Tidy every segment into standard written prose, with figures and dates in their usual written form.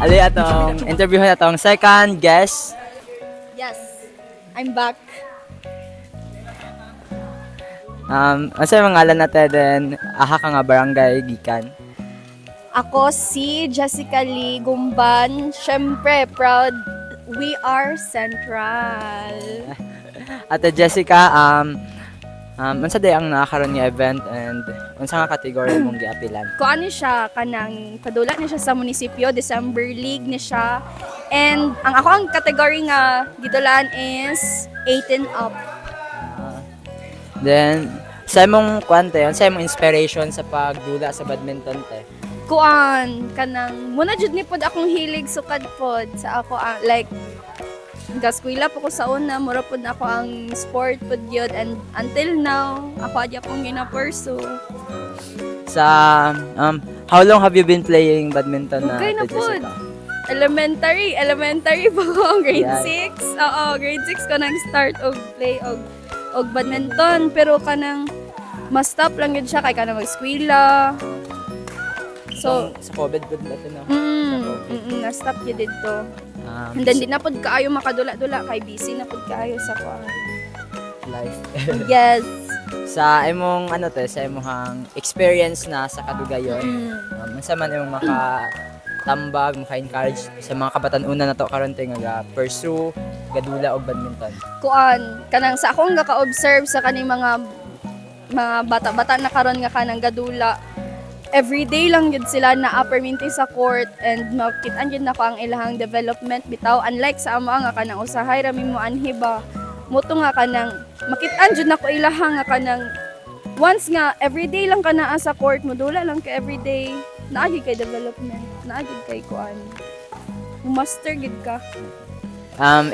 Ali atong interview na atong second guest. Yes, I'm back. Asa yung ngalan natin then aha ka nga barangay gikan. Ako si Jessica Lee Gumban. Syempre, proud we are Central. Ate Jessica, unsa day ang nakakaroon nga event and unsa nga category mong giapilan? Kung ano siya, kanang padulat niya siya sa munisipyo, December League niya siya. And ang category nga gidulaan is 18 up. Then sa imong kwante, sa imong inspiration sa pagdula sa badminton te? Kuan kanang muna jud ni pod akong hilig sukad pod sa ako like gaskwela po ko sa una, mura pod na ako ang sport pod yun, and until now ako adya akong gina-pursue. Sa how long have you been playing badminton na Okay na Ate pod. Jessica? Elementary pa ko, grade Yeah. 6. Oo, grade 6 ko nang start og play og badminton, pero kanang ma-stop lang yun siya kay kanang mag-eskwela. So, sa COVID good natin no. na-stop yun dito. And then di na pod kaayo makadula-dula kay busy na pod kaayo sa kuan. Life. Yes. Sa imong sa imong experience na sa kadugayon, unsa man imong makatambag, maka-encourage sa mga kabatan-una na to karon nga pursue gadula og badminton. Kuan kanang sa akong gaka-observe sa kaning mga bata-bata na karon nga kanang gadula, everyday lang yun sila na perminti sa court, and makitaan yun na ko ang ilahang development bitaw, unlike sa amo nga kanang usahay rami mo anhi ba moto nga kanang makitaan jud na ko ilahang nga kanang once nga everyday lang ka naa sa court, modula lang ka everyday, naagi kay development, naagi kay kuan, master gid ka.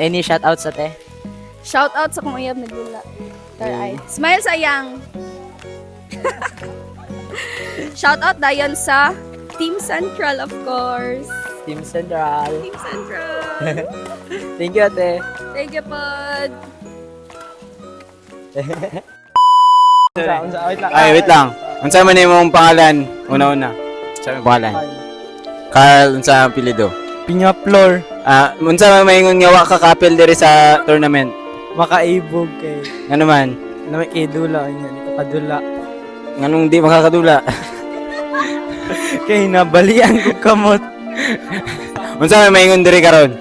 Any shoutouts sa te? Shout out sa kung uyab na dula. Taray. Smile sayang. Shout out dayon sa Team Central, of course. Team Central. Team Central. Thank you, ate. Thank you, pod. Ay, wait lang. Unsa man imong pangalan? Una-una. Unsa imong pangalan? Carl, unsa ang apelyido? Pinya Floor, Unsa man maingon nga wa ka kapel diri sa tournament? makaibog kay Ngano man? naman kay dula niya, di ko kadula. Nganong di makakadula? Kay nabalian ko kamot. Unsa man maingon diri karon?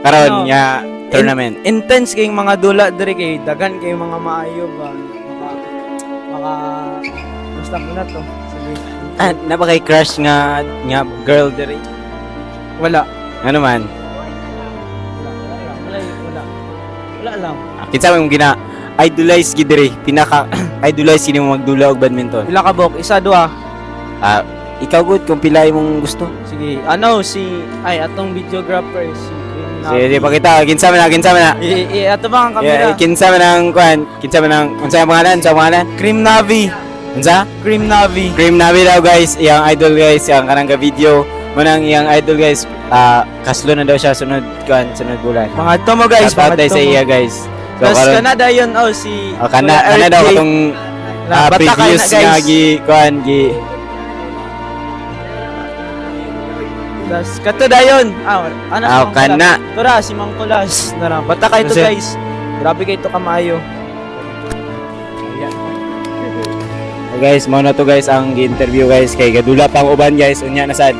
Karon Ano? nga tournament. Intense kay mga dula diri kay dagan kay mga maayo ba. Maka basta ko na to. Sige. Na ba kay crush nga girl diri? Wala. Ano man? Wala lang. Kinsa man imong gina idolize gid diri? Pinaka idolize kini mo magdula og badminton. Pila ka bok, isa duha. Ikaw good kung pila imong gusto. Sige. Atong videographer si Sige, pakita. Kinsa man na. Ato ba ang camera? Kinsa man ang kuan? Kinsa man ang unsa ang pangalan? Unsa ang pangalan? Cream Navy. Unsa? Cream Navy. Cream Navy daw guys, iyang idol guys, iyang kanang ka video. Manang iyang idol guys, kaslo na daw siya sunod bulan. Mga tomo guys, Shout out tayo sa iya guys. So Tapos karon Canada yun, si kana daw katong bata kayo previous na, guys. nga gi Tapos kato dayon. kana. Tura, si Mang Kulas. Nara, bata kayo to Kasi- guys. Grabe kayo to kamayo. Guys, mo na to guys ang gi-interview guys kay gadula pang uban guys unya na sad.